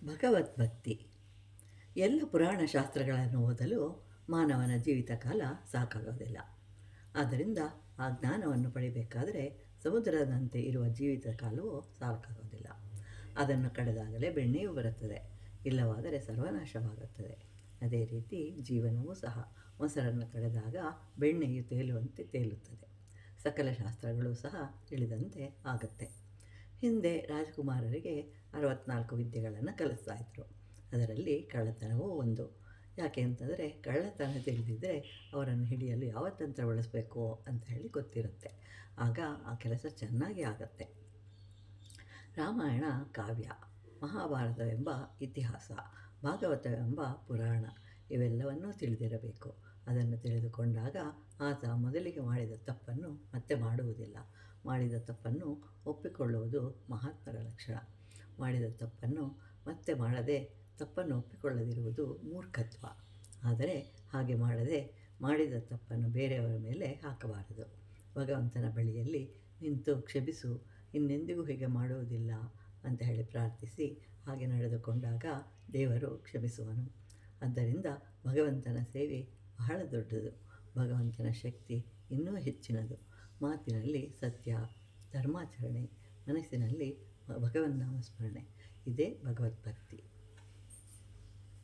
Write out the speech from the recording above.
ಭಗವದ್ಭಕ್ತಿ. ಎಲ್ಲ ಪುರಾಣ ಶಾಸ್ತ್ರಗಳನ್ನು ಓದಲು ಮಾನವನ ಜೀವಿತ ಕಾಲ ಸಾಕಾಗೋದಿಲ್ಲ. ಆದ್ದರಿಂದ ಆ ಜ್ಞಾನವನ್ನು ಪಡಿಬೇಕಾದರೆ ಸಮುದ್ರದಂತೆ ಇರುವ ಜೀವಿತ ಕಾಲವು ಸಾಕಾಗೋದಿಲ್ಲ. ಅದನ್ನು ಕಳೆದಾಗಲೇ ಬೆಣ್ಣೆಯೂ ಬರುತ್ತದೆ, ಇಲ್ಲವಾದರೆ ಸರ್ವನಾಶವಾಗುತ್ತದೆ. ಅದೇ ರೀತಿ ಜೀವನವೂ ಸಹ ಮೊಸರನ್ನು ಕಳೆದಾಗ ಬೆಣ್ಣೆಯು ತೇಲುವಂತೆ ತೇಲುತ್ತದೆ. ಸಕಲ ಶಾಸ್ತ್ರಗಳು ಸಹ ತಿಳಿದಂತೆ ಆಗುತ್ತೆ. ಹಿಂದೆ ರಾಜಕುಮಾರರಿಗೆ 64 ವಿದ್ಯೆಗಳನ್ನು ಕಲಿಸ್ತಾಯಿದ್ರು. ಅದರಲ್ಲಿ ಕಳ್ಳತನವೂ ಒಂದು. ಯಾಕೆ ಅಂತಂದರೆ ಕಳ್ಳತನ ತಿಳಿದಿದ್ದರೆ ಅವರನ್ನು ಹಿಡಿಯಲು ಯಾವ ತಂತ್ರ ಬಳಸಬೇಕು ಅಂತ ಹೇಳಿ ಗೊತ್ತಿರುತ್ತೆ. ಆಗ ಆ ಕೆಲಸ ಚೆನ್ನಾಗಿ ಆಗುತ್ತೆ. ರಾಮಾಯಣ ಕಾವ್ಯ, ಮಹಾಭಾರತವೆಂಬ ಇತಿಹಾಸ, ಭಾಗವತವೆಂಬ ಪುರಾಣ ಇವೆಲ್ಲವನ್ನೂ ತಿಳಿದಿರಬೇಕು. ಅದನ್ನು ತಿಳಿದುಕೊಂಡಾಗ ಆತ ಮೊದಲಿಗೆ ಮಾಡಿದ ತಪ್ಪನ್ನು ಮತ್ತೆ ಮಾಡುವುದಿಲ್ಲ. ಮಾಡಿದ ತಪ್ಪನ್ನು ಒಪ್ಪಿಕೊಳ್ಳುವುದು ಮಹಾತ್ಮರ ಲಕ್ಷಣ. ಮಾಡಿದ ತಪ್ಪನ್ನು ಮತ್ತೆ ಮಾಡದೆ ತಪ್ಪನ್ನು ಒಪ್ಪಿಕೊಳ್ಳದಿರುವುದು ಮೂರ್ಖತ್ವ. ಆದರೆ ಹಾಗೆ ಮಾಡದೆ ಮಾಡಿದ ತಪ್ಪನ್ನು ಬೇರೆಯವರ ಮೇಲೆ ಹಾಕಬಾರದು. ಭಗವಂತನ ಬಳಿಯಲ್ಲಿ ನಿಂತು ಕ್ಷಮಿಸು, ಇನ್ನೆಂದಿಗೂ ಹೀಗೆ ಮಾಡುವುದಿಲ್ಲ ಅಂತ ಹೇಳಿ ಪ್ರಾರ್ಥಿಸಿ ಹಾಗೆ ನಡೆದುಕೊಂಡಾಗ ದೇವರು ಕ್ಷಮಿಸುವನು. ಆದ್ದರಿಂದ ಭಗವಂತನ ಸೇವೆ ಬಹಳ ದೊಡ್ಡದು. ಭಗವಂತನ ಶಕ್ತಿ ಇನ್ನೂ ಹೆಚ್ಚಿನದು. ಮಾತಿನಲ್ಲಿ ಸತ್ಯ, ಧರ್ಮಾಚರಣೆ, ಮನಸ್ಸಿನಲ್ಲಿ ಭಗವನ್ನಾಮ ಸ್ಮರಣೆ, ಇದೇ ಭಗವದ್ಭಕ್ತಿ.